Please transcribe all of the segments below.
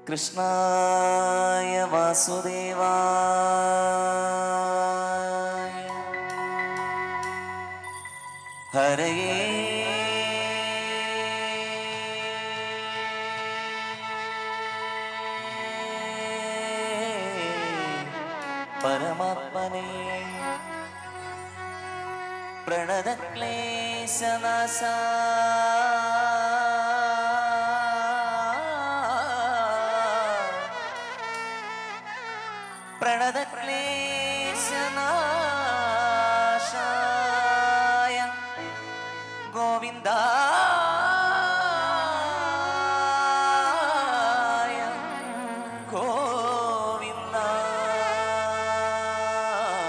കൃഷ്ണായ വാസുദേവായ ഹരയേ പരമാത്മനേ പ്രണതക്ലേശനാശാ പ്രണതക്ലേശനാശായ ഗോവിന്ദായ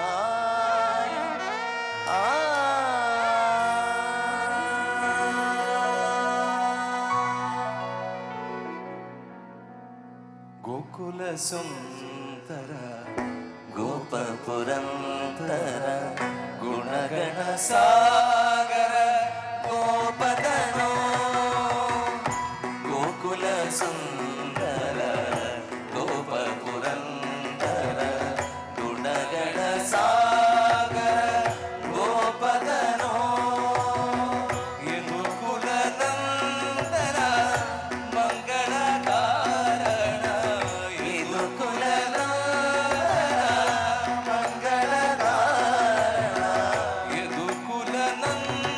ഗോവിന്ദായ ഗോകുലസുന്ദര ഗോപപുരന്തര ഗുണഗണ സാഗര ഗോപതനോ ഗോകുല സുന്ദര ഗോപപുരന്തര ഗുണഗണ സാഗര ഗോപതനോ യദുകുല നന്ദന ಮಂಗಳ ಕಾರಣ ಯದುಕುಲ ಮಂಗಳ ಕಾರಣ ಯದುಕುಲ ನಂದನ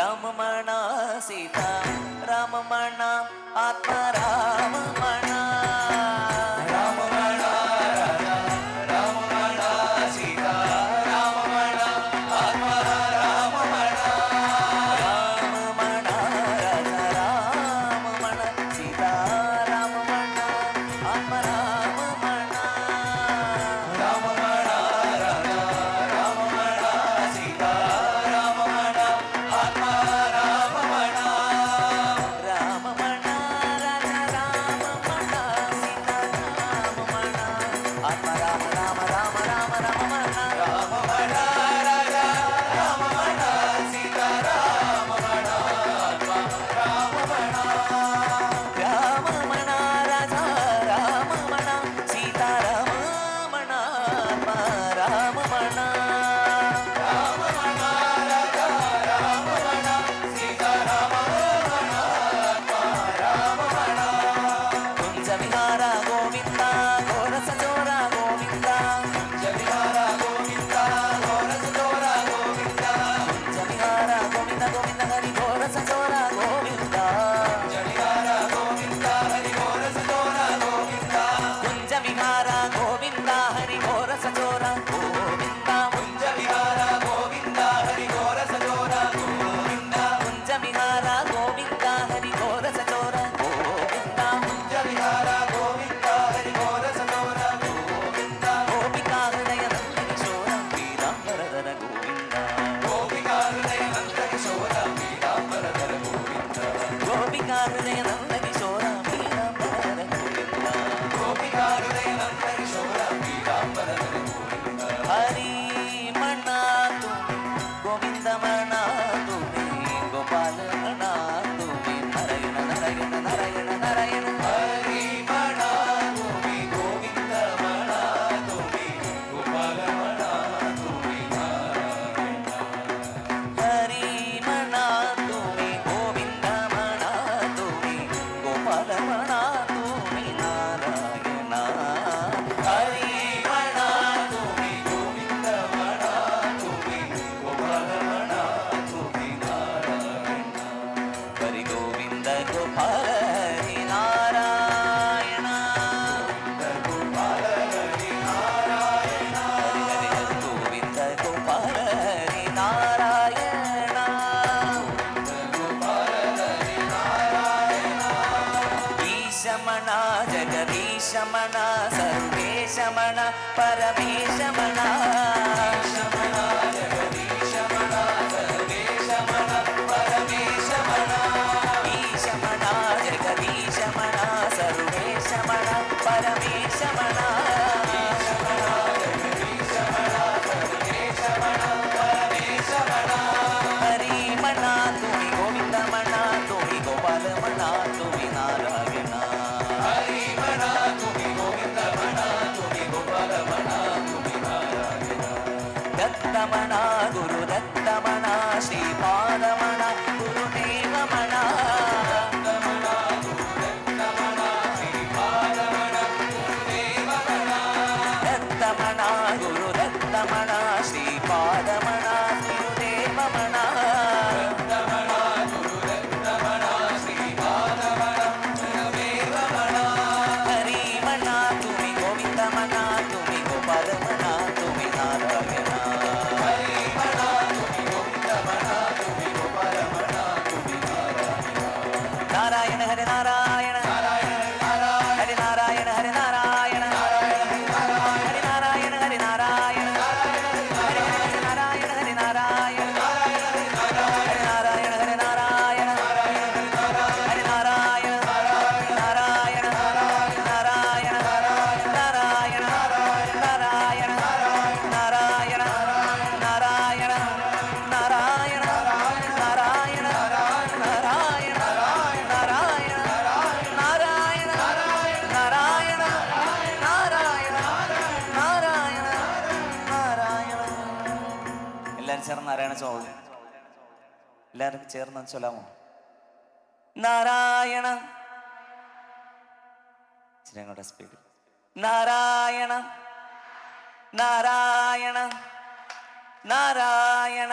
ರಾಮಮಣ ಸೀತಾ ರಾಮಮಣ ಆತ್ಮ ರಾಮಮಣ ರಾಮಮಣ ರಾಮಮಣ ಸೀತಾ ರಾಮಮಣ ಆತ್ಮ ರಾಮಮಣ ರಾಮಮಣ ರಾಮಮಣ ಸೀತಾ ರಾಮಮಣ ಆತ್ಮ ರಾಮಮಣ ರಾಮಮಣ ರಾಮಮಣ ಸೀತಾ ರಾಮಮಣ ಆತ್ಮ ರಾಮಮಣ ರಾಮಮಣ ರಾಮಮಣ ಸೀತಾ ರಾಮಮಣ ಆತ್ಮ ರಾಮ ರಾಮ ರಾಮ ರಾಮ ರಾಮಮಣ ರಾಮಮಣ ರಾಮಮಣ ಸೀತಾ ರಾಮಮಣ ಆತ್ಮ ರಾಮಮಣ ರಾಮಮಣ ರಾಮಮಣ ಸೀತಾ ರಾಮಮಣ ಆತ್ಮ ರಾಮಮಣ ರಾಮಮಣ ರಾಮಮಣ ಸೀತಾ ರಾಮಮಣ ಆತ್ಮ ರಾಮಮಣ ಕುಂಜ ವಿಹಾರ ಗೋವಿಂದ ಘೋರಸ ಚೋರ ಗೋವಿಂದ ಕುಂಜ ವಿಹಾರ ಗೋವಿಂದ ಘೋರಸ ಚೋರ ಗೋವಿಂದ ಕುಂಜ ವಿಹಾರ ಗೋವಿಂದ ಗೋವಿಂದ ಹರಿ ಘೋರಸ ಚೋರ ಗೋವಿಂದ ಕುಂಜ ವಿಹಾರ ಗೋವಿಂದ ಹರಿ ಘೋರಸ ಚೋರ ಗೋವಿಂದ ಕುಂಜ ವಿಹಾರ ಗೋವಿಂದ ಹರಿ ಘೋರಸ ಚೋರ ಗೋವಿಂದ ಕುಂಜ ವಿಹಾರ ಗೋವಿಂದ ಹರಿ ಘೋರಸ ಚೋರ ಗೋವಿಂದ ಕುಂಜ ವಿಹಾರ ಗೋವಿಂದ ಹರಿ ಘೋರಸ ಚೋರ ಗೋವಿಂದ ಕುಂಜ ವಿಹಾರ ಗೋವಿಂದ ಹರಿ ಘೋರಸ ಚೋರ ಗೋವಿಂದ ಗೋಪಿಕಾ ಹೃದಯ ನಂದ ಕಿಶೋರ ಪೀತಾಂಬರಧರ ಗೋವಿಂದ ಗೋಪಿಕಾ ಹೃದಯ ನಂದ ಕಿಶೋರ ಪೀತಾಂಬರಧರ ಗೋವಿಂದ ಗೋಪಿಕಾ ಹೃದಯ ನಂದ ಕಿಶೋರ ಪೀತಾಂಬರಧರ ಗೋವಿಂದ ಗೋಪಿಕಾ ಹೃದಯ ನಂದ ಕಿಶೋರ ಪೀತಾಂಬರಧರ ಗೋವಿಂದ ಹರಿ ಮಣ ತುಮಿ ಗೋವಿಂದ ಮಣ ತುಮಿ ಗೋಪಾಲ ಮಣ ತುಮಿ ನಾರಾಯಣ ನಾರಾಯಣ ನಾರಾಯಣ ನಾರಾಯಣ ಹರಿ ಮಣ ತುಮಿ ಗೋವಿಂದ ಮಣ ತುಮಿ ಗೋಪಾಲ ಮಣ ತುಮಿ ನಾರಾಯಣ ಹರಿ ಮಣ ತುಮಿ ಗೋವಿಂದ ಮಣ ತುಮಿ ಗೋಪಾಲ ಮಣ ತುಮಿ ನಾರಾಯಣ ಹರಿ ಮಣ ತುಮಿ ಗೋವಿಂದ ಮಣ ತುಮಿ ಗೋಪಾಲ ಮಣ ತುಮಿ ನಾರಾಯಣ ಹರಿ ಗೋವಿಂದ ಗೋಪಾಲ ಹರಿ ನಾರಾಯಣ ಗೋಪಾಲ ಹರಿ ನಾರಾಯಣ ಹರಿ ಹರಿ ಗೋವಿಂದ ಗೋಪಾಲ ಹರಿ ನಾರಾಯಣ ಗೋಪಾಲ ಹರಿ ನಾರಾಯಣ ಈಶಮಣ ಜಗದೀಶಮಣ ಸರ್ವೇಶಮಣ ಪರಮೇಶಮಣ ಈಶಮಣ ಜಗದೀಶಮಣ ಸರ್ವೇಶಮಣ ಪರಮೇಶಮಣ ಈಶಮಣ ಜಗದೀಶಮಣ ಸರ್ವೇಶಮಣ ಪರಮೇಶಮಣ ಈಶಮಣ ಜಗದೀಶಮಣ ಸರ್ವೇಶಮಣ ಪರಮೇಶಮಣ ಹರಿ ಮಣ ತುಮಿ ಗೋವಿಂದ ಮಣ ತುಮಿ ಗೋಪಾಲ ಮಣ ತುಮಿ ನಾರಾಯಣ ಹರಿ ಮಣ ತುಮಿ ಗೋವಿಂದ ಮಣ ತುಮಿ ಗೋಪಾಲ ಮಣ ತುಮಿ ನಾರಾಯಣ ದತ್ತಮಣ ಗುರು ದತ್ತಮಣ ಶ್ರೀಪಾದಮಣ ಗುರುದೇವಮಣ ದತ್ತಮಣ ಗುರು ದತ್ತಮಣ ಶ್ರೀಪಾದಮಣ ಗುರುದೇವಮಣ ದತ್ತಮಣ ಗುರು ದತ್ತಮಣ ಶ್ರೀಪಾದಮಣ ಗುರುದೇವಮಣ ದತ್ತಮಣ ಗುರು ದತ್ತಮಣ ಶ್ರೀಪಾದಮಣ ಗುರುದೇವಮಣ ಹರಿ ಮಣ ತುಮಿ ಗೋವಿಂದ ಮಣ ತುಮಿ ಗೋಪಾಲ ಮಣ ತುಮಿ ನಾರಾಯಣ ಹರಿ ಮಣ ತುಮಿ ಗೋವಿಂದ ಮಣ ತುಮಿ ಗೋಪಾಲ ಮಣ ತುಮಿ ನಾರಾಯಣ ನಾರಾಯಣ ಹರಿ ನಾರಾಯಣ ಹರಿ ನಾರಾಯಣ ಹರಿ ನಾರಾಯಣ ಹರಿ ನಾರಾಯಣ ಹರಿ ನಾರಾಯಣ ಹರಿ ನಾರಾಯಣ ಹರಿ ನಾರಾಯಣ ಹರಿ ನಾರಾಯಣ ಹರಿ ನಾರಾಯಣ ಹರಿ ನಾರಾಯಣ ನಾರಾಯಣ ನಾರಾಯಣ ನಾರಾಯಣ ನಾರಾಯಣ ನಾರಾಯಣ ನಾರಾಯಣ ನಾರಾಯಣ ನಾರಾಯಣ ನಾರಾಯಣ ನಾರಾಯಣ ನಾರಾಯಣ ನಾರಾಯಣ ನಾರಾಯಣ ನಾರಾಯಣ നാരായണ. എല്ലാരും ചേർന്ന് നാരായണ ചോദി എല്ലാവരും ചേർന്ന് ചൊല്ലാമോ? നാരായണ. ഇച്ചിരി അങ്ങോട്ട് സ്പീഡ്. നാരായണ നാരായണ നാരായണ